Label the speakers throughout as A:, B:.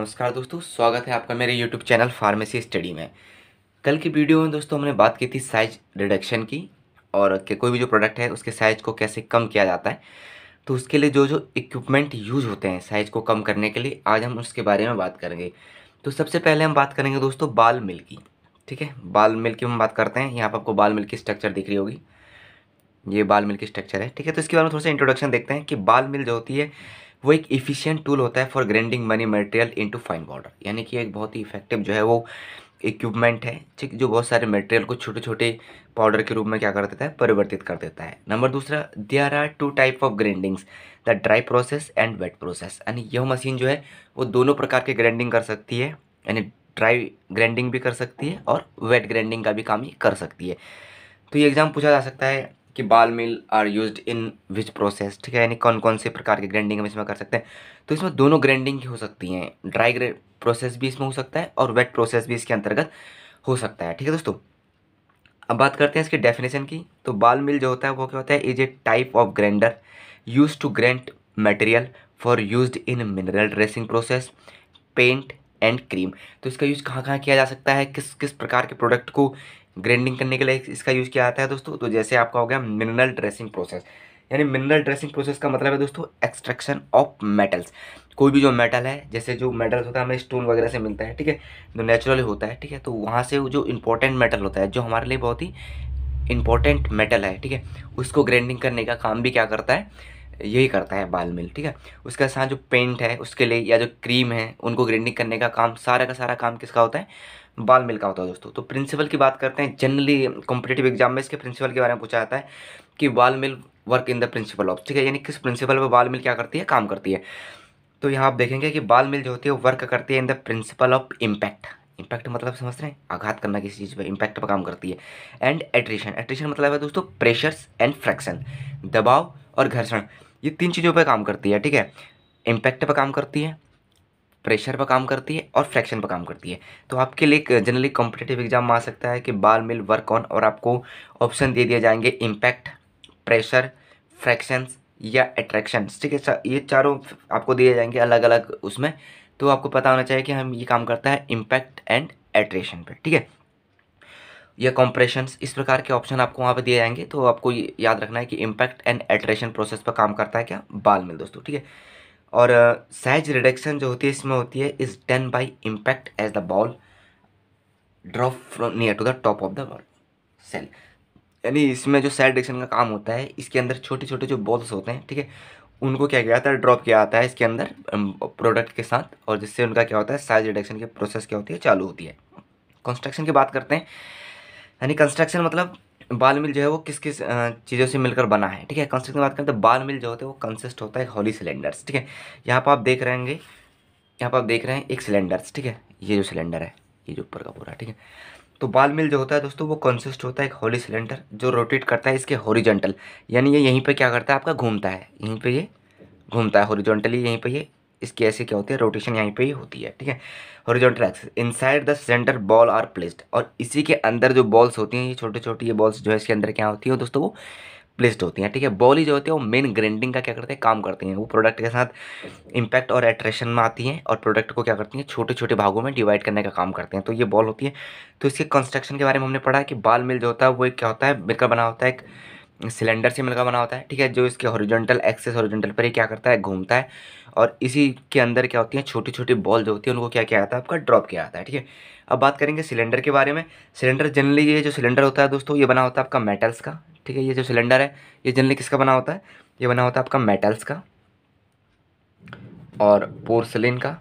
A: नमस्कार दोस्तों, स्वागत है आपका मेरे YouTube चैनल फार्मेसी स्टडी में। कल की वीडियो में दोस्तों हमने बात की थी साइज रिडक्शन की और कि कोई भी जो प्रोडक्ट है उसके साइज को कैसे कम किया जाता है। तो उसके लिए जो जो इक्विपमेंट यूज होते हैं साइज को कम करने के लिए, आज हम उसके बारे में बात करेंगे। तो सबसे पहले हम बात करेंगे दोस्तों बाल मिल की। ठीक है, बाल मिल की हम बात करते हैं। यहाँ पर आपको बाल मिल की स्ट्रक्चर दिख रही होगी, ये बाल मिल की स्ट्रक्चर है। ठीक है, तो इसके बारे में थोड़ा सा इंट्रोडक्शन देखते हैं कि बाल मिल जो होती है वो एक इफिशिएंट टूल होता है for grinding money material into fine powder. यानी कि एक बहुत ही इफेक्टिव जो है वो इक्विपमेंट है, ठीक, जो बहुत सारे मटेरियल को छोटे छोटे पाउडर के रूप में क्या कर देता है, परिवर्तित कर देता है। नंबर दूसरा, there are two type of grindings, the dry process and wet process. यानी यह मशीन जो है वो दोनों प्रकार के ग्राइंडिंग कर सकती है, यानी ड्राई ग्राइंडिंग भी कर सकती है और वेट ग्राइंडिंग का भी काम ये कर सकती है। तो ये एग्जाम पूछा जा सकता है कि ball mill are used in which process. ठीक है, यानी कौन कौन से प्रकार के ग्राइंडिंग हम इसमें कर सकते हैं। तो इसमें दोनों ग्राइंडिंग की हो सकती हैं, ड्राई प्रोसेस भी इसमें हो सकता है और वेट प्रोसेस भी इसके अंतर्गत हो सकता है। ठीक है दोस्तों, अब बात करते हैं इसकी डेफिनेशन की। तो बाल मिल जो होता है वो क्या होता है, is a type of grinder use to grind material for used in mineral dressing process, paint and cream. तो इसका यूज़ कहाँ कहाँ किया जा सकता है, किस किस प्रकार के प्रोडक्ट को ग्राइंडिंग करने के लिए इसका यूज़ किया जाता है दोस्तों। तो जैसे आपका हो गया मिनरल ड्रेसिंग प्रोसेस, यानी मिनरल ड्रेसिंग प्रोसेस का मतलब है दोस्तों एक्सट्रैक्शन ऑफ मेटल्स। कोई भी जो मेटल है, जैसे जो मेटल्स होता है हमें स्टोन वगैरह से मिलता है, ठीक है, जो नेचुरली होता है, ठीक है, तो वहाँ से वो जो इंपॉर्टेंट मेटल होता है, जो हमारे लिए बहुत ही इंपॉर्टेंट मेटल है, ठीक है, उसको ग्राइंडिंग करने का काम भी क्या करता है, यही करता है बाल मिल। ठीक है, उसके साथ जो पेंट है उसके लिए या जो क्रीम है उनको ग्राइंडिंग करने का काम, सारा का सारा काम किसका होता है, बाल मिल का होता है दोस्तों। तो प्रिंसिपल की बात करते हैं, जनरली कॉम्पिटेटिव एग्जाम में इसके प्रिंसिपल के बारे में पूछा जाता है कि ball mill work in the principle of. ठीक है, यानी किस प्रिंसिपल पर बाल मिल क्या करती है, काम करती है। तो यहाँ आप देखेंगे कि बाल मिल जो होती है वो वर्क करती है इन the principle of impact. Impact मतलब समझ रहे हैं, आघात करना किसी चीज़ पर, इम्पैक्ट पर काम करती है। एंड एट्रिशन, एट्रिशन मतलब है दोस्तों प्रेशर्स एंड फ्रैक्शन, दबाव और घर्षण, ये तीन चीज़ों पर काम करती है। ठीक है, इम्पैक्ट पर काम करती है, प्रेशर पर काम करती है और फ्रैक्शन पर काम करती है। तो आपके लिए जनरली कॉम्पिटेटिव एग्जाम में आ सकता है कि बाल मिल वर्क ऑन, और आपको ऑप्शन दे दिए जाएंगे इम्पैक्ट, प्रेशर, फ्रैक्शंस या अट्रैक्शंस। ठीक है, ये चारों आपको दिए जाएंगे अलग अलग उसमें। तो आपको पता होना चाहिए कि हम ये काम करता है इम्पैक्ट एंड एट्रेशन पे। ठीक है, या कॉम्प्रेशंस, इस प्रकार के ऑप्शन आपको वहाँ पे दिए जाएंगे। तो आपको ये याद रखना है कि इम्पैक्ट एंड एट्रेशन प्रोसेस पर काम करता है क्या, बाल मिल दोस्तों। ठीक है, और साइज रिडक्शन जो होती है इसमें होती है is done by impact as the ball drop from near to the top of the ball cell. यानी इसमें जो साइड रिडक्शन का काम होता है, इसके अंदर छोटे छोटे जो बॉल्स होते हैं, ठीक है, उनको क्या किया जाता है, ड्रॉप किया जाता है इसके अंदर प्रोडक्ट के साथ, और जिससे उनका क्या होता है, साइज रिडक्शन की प्रोसेस क्या होती है, चालू होती है। कंस्ट्रक्शन की बात करते हैं, यानी कंस्ट्रक्शन मतलब बाल मिल जो है वो किस किस चीज़ों से मिलकर बना है। ठीक है, कंस्ट्रक्शन की बात करते हैं तो बाल मिल जो होते हैं वो कंसिस्ट होता है हॉली सिलेंडर्स। ठीक है, यहाँ पर आप देख रहे होंगे, यहाँ पर आप देख रहे हैं एक सिलेंडर्स। ठीक है, ये जो सिलेंडर है, ये जो ऊपर का पूरा, ठीक है, तो बाल मिल जो होता है दोस्तों वो कंसिस्ट होता है एक हॉली सिलेंडर जो रोटेट करता है इसके हॉरिजॉन्टल, यानी ये यहीं पे क्या करता है, आपका घूमता है, यहीं पे ये घूमता है हॉरिजॉन्टली, यहीं पे ये इसकी ऐसी क्या होती है, रोटेशन यहीं पे ही होती है। ठीक है, horizontal axis, inside the centre ball are placed, और इसी के अंदर जो बॉल्स होती हैं, ये छोटे छोटी ये बॉल्स जो है इसके अंदर क्या होती है दोस्तों, वो प्लेस्ड होती हैं। ठीक है, बॉल ही जो होती है वो मेन ग्राइंडिंग का क्या करते हैं, काम करती हैं। वो प्रोडक्ट के साथ इम्पैक्ट और एट्रेशन में आती हैं और प्रोडक्ट को क्या करती हैं, छोटे छोटे भागों में डिवाइड करने का काम करते हैं। तो ये बॉल होती है। तो इसके कंस्ट्रक्शन के बारे में हमने पढ़ा है कि बाल मिल जो होता है वो एक क्या होता है, मिलकर बना होता है, एक सिलेंडर से मिलकर बना होता है। ठीक है, जो इसके हॉरिजॉन्टल एक्सिस, हॉरिजॉन्टल पर ही क्या करता है, घूमता है, और इसी के अंदर क्या होती है, छोटी छोटी बॉल जो होती है उनको क्या किया जाता है, आपका ड्रॉप किया जाता है। ठीक है, अब बात करेंगे सिलेंडर के बारे में। सिलेंडर जनरली, ये जो सिलेंडर होता है दोस्तों ये बना होता है आपका मेटल्स का। ठीक है, ये जो सिलेंडर है ये जनरली किसका बना होता है, ये बना होता है आपका मेटल्स का और पोर्सिलिन का,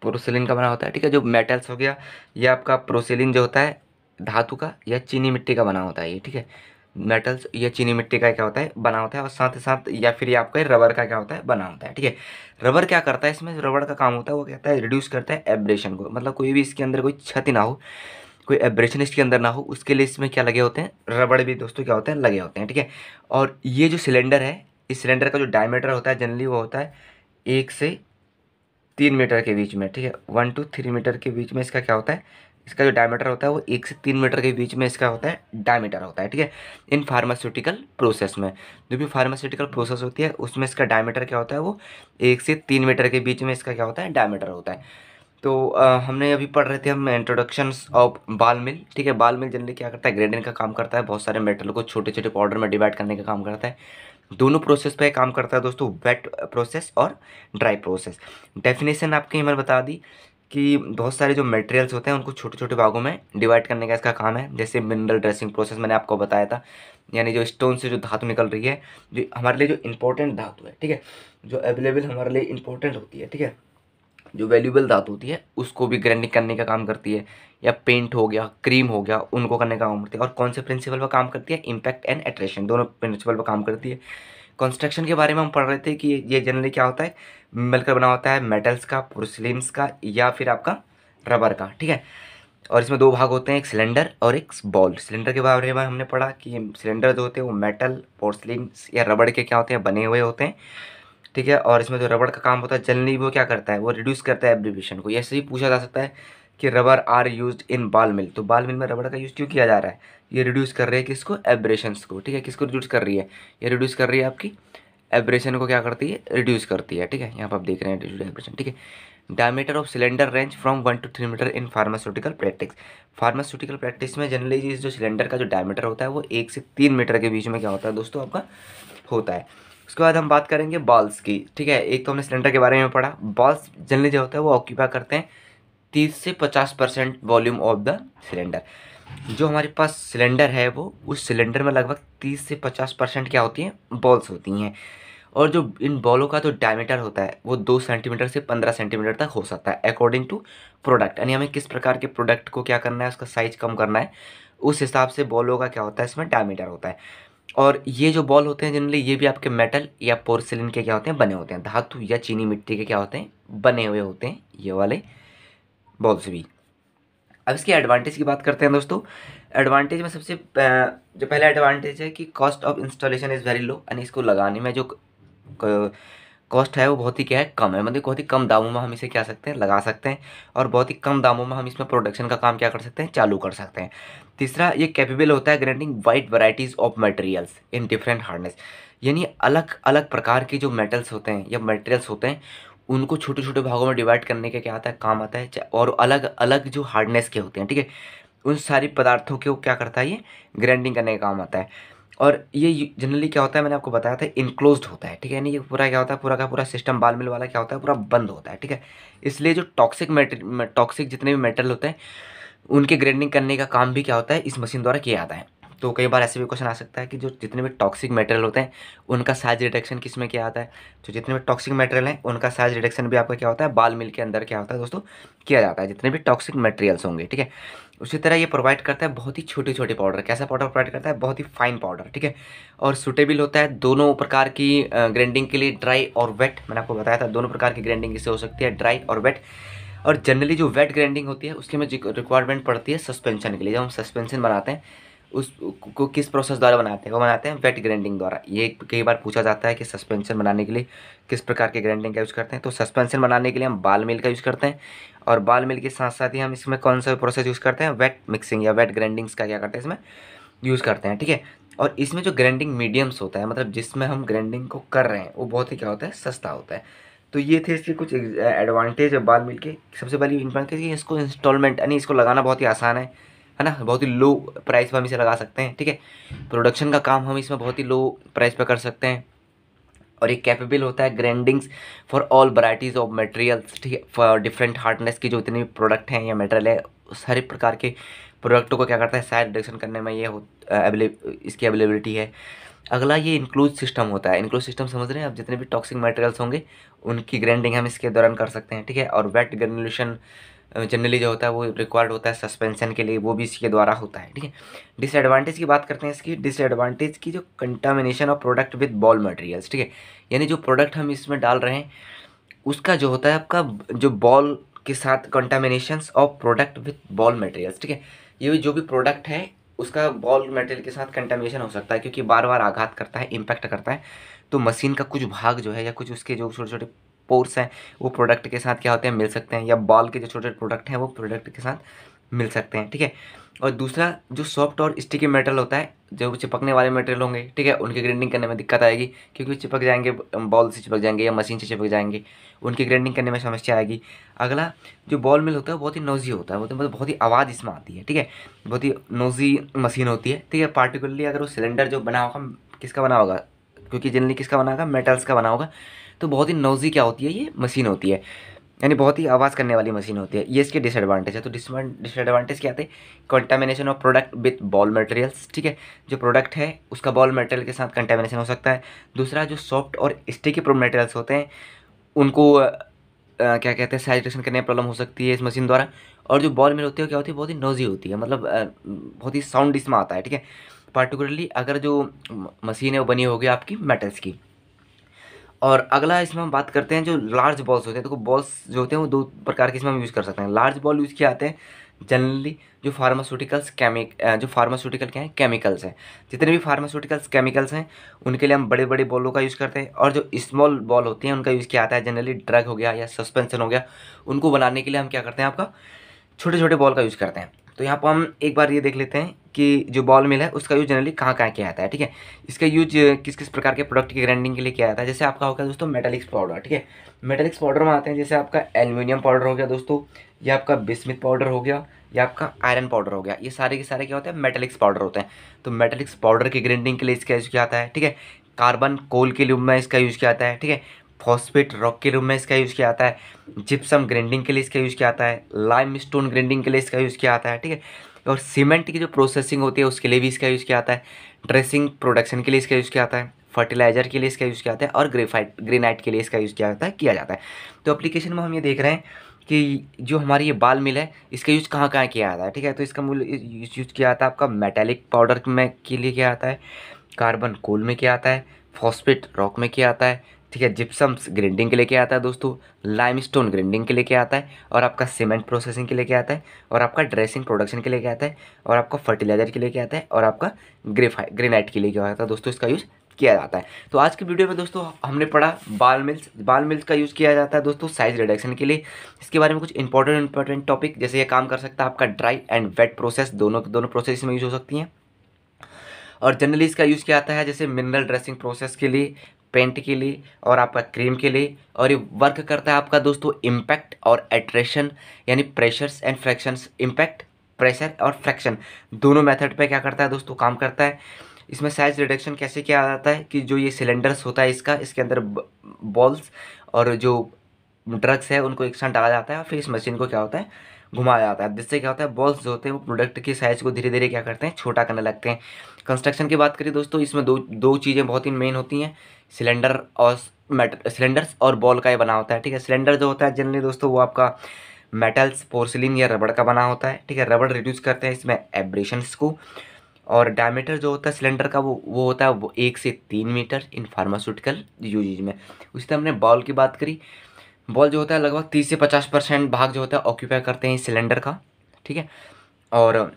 A: पोर्सिलिन का बना होता है। ठीक है, जो मेटल्स हो गया, ये आपका पोर्सिलिन जो होता है धातु का या चीनी मिट्टी का बना होता है ये। ठीक है, मेटल्स या चीनी मिट्टी का क्या होता है, बना होता है, और साथ ही साथ या फिर ये आपका रबर का क्या होता है, बना होता है। ठीक है, रबर क्या करता है, इसमें जो रबर का काम होता है वो कहता है रिड्यूस करता है एब्रेशन को, मतलब कोई भी इसके अंदर कोई क्षति ना हो, कोई एब्रेशन इसके अंदर ना हो, उसके लिए इसमें क्या लगे होते हैं, रबड़ भी दोस्तों क्या होते हैं, लगे होते हैं। ठीक है, और ये जो सिलेंडर है, इस सिलेंडर का जो डायमीटर होता है जनरली वो होता है 1 से 3 मीटर के बीच में। ठीक है, 1 to 3 मीटर के बीच में इसका क्या होता है, इसका जो डायमीटर होता है वो 1 से 3 मीटर के बीच में इसका होता है डायमीटर होता है, ठीक है। इन फार्मास्यूटिकल प्रोसेस में जो भी फार्मास्यूटिकल प्रोसेस होती है उसमें इसका डायमीटर क्या होता है, वो 1 से 3 मीटर के बीच में इसका क्या होता है, डायमीटर होता है। तो हमने अभी पढ़ रहे थे हम इंट्रोडक्शंस ऑफ बाल मिल, ठीक है। बाल मिल जनरली क्या करता है, ग्रेडिंग का काम करता है, बहुत सारे मेटल को छोटे छोटे पाउडर में डिवाइड करने का काम करता है। दोनों प्रोसेस पे काम करता है दोस्तों, वेट प्रोसेस और ड्राई प्रोसेस। डेफिनेशन आपके मैंने बता दी कि बहुत सारे जो मटेरियल्स होते हैं उनको छोटे छोटे भागों में डिवाइड करने का इसका काम है। जैसे मिनरल ड्रेसिंग प्रोसेस मैंने आपको बताया था, यानी जो स्टोन से जो धातु निकल रही है, जो हमारे लिए जो इंपॉर्टेंट धातु है, ठीक है, जो अवेलेबल हमारे लिए इंपॉर्टेंट होती है, ठीक है, जो वैल्यूएबल धातु होती है उसको भी ग्राइंडिंग करने का काम करती है। या पेंट हो गया, क्रीम हो गया, उनको करने का काम करती है। और कौन से प्रिंसिपल पर काम करती है, इम्पैक्ट एंड एट्रेशन, दोनों प्रिंसिपल पर काम करती है। कंस्ट्रक्शन के बारे में हम पढ़ रहे थे कि ये जनरली क्या होता है, मिलकर बना होता है मेटल्स का, पोर्सिलिन्स का या फिर आपका रबर का, ठीक है। और इसमें दो भाग होते हैं, एक सिलेंडर और एक बॉल। सिलेंडर के बारे में हमने पढ़ा कि सिलेंडर जो होते हैं वो मेटल, पोर्सिलिन्स या रबड़ के क्या होते हैं, बने हुए होते हैं, ठीक है। और इसमें जो रबड़ का काम होता है जनरली वो क्या करता है, वो रिड्यूस करता है एब्रिविएशन को। ऐसे ही पूछा जा सकता है कि रबर आर यूज्ड इन बाल मिल, तो बाल मिल में रबड़ का यूज क्यों किया जा रहा है, ये रिड्यूस कर रही है किसको, एब्रेशंस को, ठीक है। किसको रिड्यूस कर रही है, ये रिड्यूस कर रही है आपकी एब्रेशन को, क्या करती है, रिड्यूस करती है, ठीक है। यहाँ पर आप देख रहे हैं रिड्यूस एब्रेशन, ठीक है। Diameter of cylinder range from 1 to 3 metre in pharmaceutical practice. Pharmaceutical practice में जनरली जो सिलेंडर का जो डायमीटर होता है वो 1 से 3 मीटर के बीच में क्या होता है दोस्तों, आपका होता है। उसके बाद हम बात करेंगे बॉल्स की, ठीक है। एक तो हमने सिलेंडर के बारे में पढ़ा। बॉल्स जनरली जो होता है वो ऑक्यूपाई करते हैं 30 से 50% वॉल्यूम ऑफ द सिलेंडर। जो हमारे पास सिलेंडर है वो, उस सिलेंडर में लगभग 30 से 50% क्या होती हैं, बॉल्स होती हैं। और जो इन बॉलों का जो डायमीटर होता है वो 2 सेंटीमीटर से 15 सेंटीमीटर तक हो सकता है अकॉर्डिंग टू प्रोडक्ट, यानी हमें किस प्रकार के प्रोडक्ट को क्या करना है, उसका साइज कम करना है, उस हिसाब से बॉलों का क्या होता है, इसमें डायमीटर होता है। और ये जो बॉल होते हैं जनरली ये भी आपके मेटल या पोर्सिलिन के क्या होते हैं, बने होते हैं, धातु या चीनी मिट्टी के क्या होते हैं, बने हुए होते हैं ये वाले बॉल्स भी। अब इसके एडवांटेज की बात करते हैं दोस्तों। एडवांटेज में सबसे जो पहला एडवांटेज है कि cost of installation is very low, यानी इसको लगाने में जो कॉस्ट है वो बहुत ही क्या है, कम है, मतलब बहुत ही कम दामों में हम इसे क्या सकते हैं, लगा सकते हैं। और बहुत ही कम दामों में हम इसमें प्रोडक्शन का काम क्या कर सकते हैं, चालू कर सकते हैं। तीसरा, ये कैपेबल होता है grinding wide varieties of materials in different hardness, यानी अलग अलग प्रकार के जो मेटल्स होते हैं या मटेरियल्स होते हैं उनको छोटे छोटे भागों में डिवाइड करने के क्या आता है, काम आता है। और अलग अलग जो हार्डनेस के होते हैं, ठीक है, उन सारी पदार्थों को क्या करता है, ये ग्राइंडिंग करने का काम आता है। और ये जनरली क्या होता है, मैंने आपको बताया था, इनक्लोज्ड होता है, ठीक है, यानी ये पूरा क्या होता है, पूरा का पूरा सिस्टम बाल मिल वाला क्या होता है, पूरा बंद होता है, ठीक है। इसलिए जो टॉक्सिक जितने भी मेटल होते हैं उनके ग्राइंडिंग करने का काम भी क्या होता है, इस मशीन द्वारा किया जाता है। तो कई बार ऐसे भी क्वेश्चन आ सकता है कि जो जितने भी टॉक्सिक मटेरियल होते हैं उनका साइज रिडक्शन किस में किया जाता है, तो जितने भी टॉक्सिक मटेरियल हैं उनका साइज रिडक्शन भी आपका क्या होता है, बाल मिल के अंदर क्या होता है दोस्तों, किया जाता है, जितने भी टॉक्सिक मटेरियल्स होंगे, ठीक है। उसी तरह ये प्रोवाइड करता है बहुत ही छोटे छोटे पाउडर। कैसा पाउडर प्रोवाइड करता है, बहुत ही फाइन पाउडर, ठीक है। और सुटेबल होता है दोनों प्रकार की ग्राइंडिंग के लिए, ड्राई और वेट। मैंने आपको बताया था दोनों प्रकार की ग्राइंडिंग इससे हो सकती है, ड्राई और वेट। और जनरली जो वेट ग्राइंडिंग होती है उसके में रिक्वायरमेंट पड़ती है सस्पेंशन के लिए। जब हम सस्पेंशन बनाते हैं उस को किस प्रोसेस द्वारा बनाते हैं, वो बनाते हैं वेट ग्राइंडिंग द्वारा। ये कई बार पूछा जाता है कि सस्पेंशन बनाने के लिए किस प्रकार के ग्राइंडिंग का यूज़ करते हैं, तो सस्पेंशन बनाने के लिए हम बाल मिल का यूज़ करते हैं। और बाल मिल के साथ साथ ही हम इसमें कौन सा प्रोसेस यूज़ करते हैं, वेट मिक्सिंग या वेट ग्राइंडिंग्स का क्या करते हैं, इसमें यूज़ करते हैं, ठीक है। और इसमें जो ग्राइंडिंग मीडियम्स होता है, मतलब जिसमें हम ग्राइंडिंग को कर रहे हैं, वो बहुत ही क्या होता है, सस्ता होता है। तो ये थे इसके कुछ एडवांटेज है बाल मिल के। सबसे पहली इम्पोर्टेंट कि इसको इंस्टॉलमेंट यानी इसको लगाना बहुत ही आसान है ना, बहुत ही लो प्राइस पर हम इसे लगा सकते हैं, ठीक है। प्रोडक्शन का काम हम इसमें बहुत ही लो प्राइस पर कर सकते हैं। और ये कैपेबल होता है grindings for all varieties of materials, ठीक है, फॉर डिफरेंट हार्डनेस की जो इतने भी प्रोडक्ट हैं या मटेरियल है, सारे प्रकार के प्रोडक्टों को क्या करता है, साइज रिडक्शन करने में ये इसकी अवेलेबिलिटी है। अगला ये इंक्लूज सिस्टम होता है। इंक्लूज सिस्टम समझ रहे हैं आप, जितने भी टॉक्सिक मटेरियल्स होंगे उनकी ग्राइंडिंग हम इसके दौरान कर सकते हैं, ठीक है। और वेट ग्रेन्युलेशन जनरली जो होता है वो रिक्वायर्ड होता है सस्पेंशन के लिए, वो भी इसके द्वारा होता है, ठीक है। डिसएडवांटेज की बात करते हैं इसकी। डिसएडवांटेज की, जो contamination of product with ball materials, ठीक है, यानी जो प्रोडक्ट हम इसमें डाल रहे हैं उसका जो होता है आपका जो बॉल के साथ contamination of product with ball materials, ठीक है। ये जो भी प्रोडक्ट है उसका बॉल मटेरियल के साथ कंटामिनेशन हो सकता है, क्योंकि बार बार आघात करता है, इम्पैक्ट करता है। तो मशीन का कुछ भाग जो है या कुछ उसके जो छोटे छोटे पोर्स हैं वो प्रोडक्ट के साथ क्या होते हैं, मिल सकते हैं, या बॉल के जो छोटे छोटे प्रोडक्ट हैं वो प्रोडक्ट के साथ मिल सकते हैं, ठीक है। और दूसरा जो सॉफ्ट और स्टिकी मेटल होता है, जो चिपकने वाले मटेरियल होंगे, ठीक है, उनकी ग्राइंडिंग करने में दिक्कत आएगी, क्योंकि चिपक जाएंगे, बॉल से चिपक जाएंगे या मशीन से चिपक जाएंगे, उनकी ग्राइंडिंग करने में समस्या आएगी। अगला जो बॉल मिल होता है वो बहुत ही नोजी होता है, वो तो मतलब बहुत ही आवाज़ इसमें आती है, ठीक है, बहुत ही नोजी मशीन होती है, ठीक है। पार्टिकुलरली अगर वो सिलेंडर जो बना होगा, किसका बना होगा, क्योंकि जनरली किसका बना होगा, मेटल्स का बना होगा, तो बहुत ही नोजी क्या होती है, ये मशीन होती है, यानी बहुत ही आवाज़ करने वाली मशीन होती है। ये इसके डिसएडवांटेज है। तो डिसएडवांटेज क्या थे, contamination of product with ball materials, ठीक है, जो प्रोडक्ट है उसका बॉल मटेरियल के साथ कंटामिनेशन हो सकता है। दूसरा जो सॉफ्ट और स्टिकी मटेरियल्स होते हैं उनको क्या कहते हैं, सैचुरेशन करने में प्रॉब्लम हो सकती है इस मशीन द्वारा। और जो बॉल मिल होती है वो क्या होती है, बहुत ही नोजी होती है, मतलब बहुत ही साउंड इसमें आता है, ठीक है। पार्टिकुलरली अगर जो मशीन है वो बनी होगी आपकी मेटल्स की। और अगला इसमें हम बात करते हैं जो लार्ज बॉल्स होते हैं। देखो बॉल्स जो होते हैं वो दो प्रकार के इसमें हम यूज़ कर सकते हैं। लार्ज बॉल यूज़ किए आते हैं जनरली जो फार्मास्यूटिकल क्या है, केमिकल्स हैं। जितने भी फार्मास्यूटिकल्स केमिकल्स हैं उनके लिए हम बड़े बड़े बॉलों का यूज़ करते हैं। और जो स्मॉल बॉल होती हैं उनका यूज़ किया आता है जनरली ड्रग हो गया या सस्पेंशन हो गया, उनको बनाने के लिए हम क्या करते हैं, आपका छोटे छोटे बॉल का यूज़ करते हैं। तो यहाँ पर हम एक बार ये देख लेते हैं कि जो बॉल मिल है उसका यूज जनरली कहाँ कहाँ किया जाता है, ठीक है। इसका यूज किस किस प्रकार के प्रोडक्ट की ग्राइंडिंग के लिए किया जाता है। जैसे आपका होगा दोस्तों मेटालिक्स पाउडर, ठीक है। मेटालिक्स पाउडर में आते हैं जैसे आपका एल्यूमिनियम पाउडर हो गया दोस्तों, या आपका बिस्मिथ पाउडर हो गया, या आपका आयरन पाउडर हो गया। ये सारे के सारे क्या होते हैं, मेटालिक्स पाउडर होते हैं। तो मेटालिक्स पाउडर की ग्राइंडिंग के लिए इसका यूज किया जाता है, ठीक है। कार्बन कोल के रूप में इसका यूज किया जाता है, ठीक है। फॉस्फेट रॉक के रूप में इसका यूज़ किया जाता है। जिप्सम ग्राइंडिंग के लिए इसका यूज़ किया जाता है। लाइम स्टोन ग्राइंडिंग के लिए इसका यूज़ किया जाता है, ठीक है। और सीमेंट की जो प्रोसेसिंग होती है उसके लिए भी इसका यूज़ किया जाता है। ड्रेसिंग प्रोडक्शन के लिए इसका यूज़ किया जाता है। फर्टिलाइजर के लिए इसका यूज़ किया जाता है। और ग्रेनाइट के लिए इसका यूज़ किया जाता है। तो एप्लीकेशन में हम ये देख रहे हैं कि जो हमारी ये बाल मिल है इसका यूज़ कहाँ कहाँ किया जाता है, ठीक है। तो इसका मूल यूज़ किया जाता है आपका मेटालिक पाउडर में के लिए किया जाता है, कार्बन कोल में किया जाता है, फॉस्फेट रॉक में किया जाता है, ठीक है। जिप्सम ग्राइंडिंग के लिए क्या आता है दोस्तों, लाइमस्टोन ग्राइंडिंग के लिए क्या आता है, और आपका सीमेंट प्रोसेसिंग के लिए क्या आता है, और आपका ड्रेसिंग प्रोडक्शन के लिए क्या आता है, और आपका फर्टिलाइजर के लिए क्या आता है, और आपका ग्रेनाइट के लिए क्या आता है दोस्तों, इसका यूज़ किया जाता है। तो आज की वीडियो में दोस्तों हमने पढ़ा बाल मिल्स का यूज़ किया जाता है दोस्तों साइज रिडक्शन के लिए। इसके बारे में कुछ इंपॉर्टेंट टॉपिक, जैसे ये काम कर सकता है आपका ड्राई एंड वेट प्रोसेस, दोनों प्रोसेस इसमें यूज़ हो सकती हैं। और जनरली इसका यूज़ किया जाता है जैसे मिनरल ड्रेसिंग प्रोसेस के लिए, पेंट के लिए, और आपका क्रीम के लिए। और ये वर्क करता है आपका दोस्तों इम्पैक्ट और एट्रेशन, यानी pressures and fractions, impact pressure और फ्रैक्शन दोनों मेथड पे क्या करता है दोस्तों, काम करता है। इसमें साइज रिडक्शन कैसे किया जाता है कि जो ये सिलेंडर्स होता है इसके अंदर बॉल्स और जो ड्रग्स है उनको एक साथ डाला जाता है, और फिर इस मशीन को क्या होता है, घुमाया जाता है, जिससे क्या होता है बॉल्स जो होते हैं वो प्रोडक्ट की साइज़ को धीरे धीरे क्या करते हैं, छोटा करने लगते हैं। कंस्ट्रक्शन की बात करें दोस्तों, इसमें दो दो चीज़ें बहुत ही मेन होती हैं, सिलेंडर्स और बॉल का ये बना होता है, ठीक है। सिलेंडर जो होता है जनरली दोस्तों वो आपका मेटल्स, पोर्सिलिन या रबड़ का बना होता है, ठीक है। रबड़ रिड्यूस करते हैं इसमें एब्रेशंस को। और डायमीटर जो होता है सिलेंडर का वो होता है वो 1 से 3 मीटर इन फार्मास्यूटिकल यूजेज में। उसी तरह हमने बॉल की बात करी, बॉल जो होता है लगभग 30 से 50% भाग जो होता है ऑक्यूपाई करते हैं इस सिलेंडर का, ठीक है। और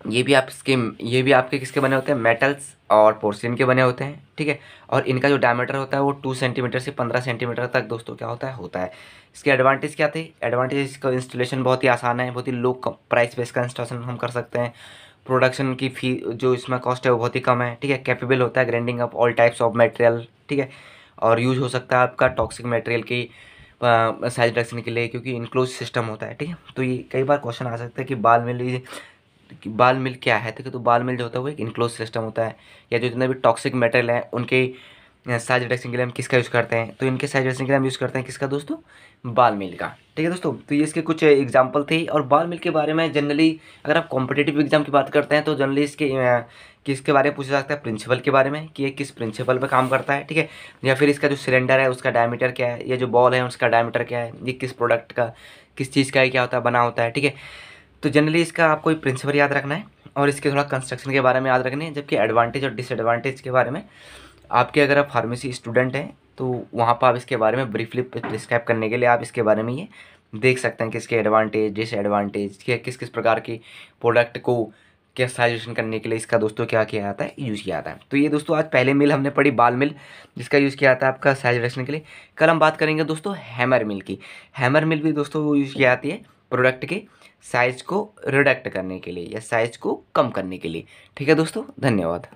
A: ये भी आपके किसके बने होते हैं, मेटल्स और पोर्सिलिन के बने होते हैं, ठीक है। और इनका जो डायमीटर होता है वो 2 सेंटीमीटर से 15 सेंटीमीटर तक दोस्तों क्या होता है। इसके एडवांटेज क्या थे, एडवांटेज इसका इंस्टॉलेशन बहुत ही आसान है, बहुत ही लो प्राइस पे इसका इंस्टॉलेशन हम कर सकते हैं। प्रोडक्शन की फी जो इसमें कॉस्ट है वो बहुत ही कम है, ठीक है। कैपेबल होता है grinding of all types of material, ठीक है। और यूज हो सकता है आपका टॉक्सिक मटेरियल की साइज रिडक्शन के लिए, क्योंकि इनक्लोज सिस्टम होता है, ठीक है। तो ये कई बार क्वेश्चन आ सकता है कि बाल मिल क्या है, तो बाल मिल जो होता है वो एक इनक्लोज सिस्टम होता है, या जो जितने भी टॉक्सिक मटेरियल हैं उनके साइज रिडक्शन के लिए हम किसका यूज़ करते हैं, तो इनके साइज रिडक्शन के लिए हम यूज़ करते हैं किसका दोस्तों, बाल मिल का, ठीक है दोस्तों। तो ये इसके कुछ एग्जाम्पल थे। और बाल मिल के बारे में जनरली अगर आप कॉम्पिटेटिव एग्जाम की बात करते हैं तो जनरली किसके बारे में पूछा जाता है, प्रिंसिपल के बारे में, कि ये किस प्रिंसिपल पे काम करता है, ठीक है। या फिर इसका जो सिलेंडर है उसका डायमीटर क्या है, या जो बॉल है उसका डायमीटर क्या है, ये किस प्रोडक्ट का, किस चीज़ का ये क्या होता है, बना होता है, ठीक है। तो जनरली इसका आपको एक प्रिंसिपल याद रखना है, और इसके थोड़ा कंस्ट्रक्शन के बारे में याद रखना है। जबकि एडवांटेज और डिसएडवांटेज के बारे में आपके अगर आप फार्मेसी स्टूडेंट हैं तो वहाँ पर आप इसके बारे में ब्रीफली डिस्क्राइब करने के लिए आप इसके बारे में ये देख सकते हैं कि इसके एडवांटेज डिसएडवांटेज, किस किस प्रकार की प्रोडक्ट को क्या साइजेशन करने के लिए इसका दोस्तों क्या किया जाता है, यूज़ किया जाता है। तो ये दोस्तों आज पहले मिल हमने पढ़ी बाल मिल, जिसका यूज़ किया जाता है आपका साइज रिडक्शन के लिए। कल हम बात करेंगे दोस्तों हैमर मिल की। हैमर मिल भी दोस्तों यूज़ की जाती है प्रोडक्ट के साइज़ को रिडक्ट करने के लिए या साइज़ को कम करने के लिए। ठीक है दोस्तों, धन्यवाद।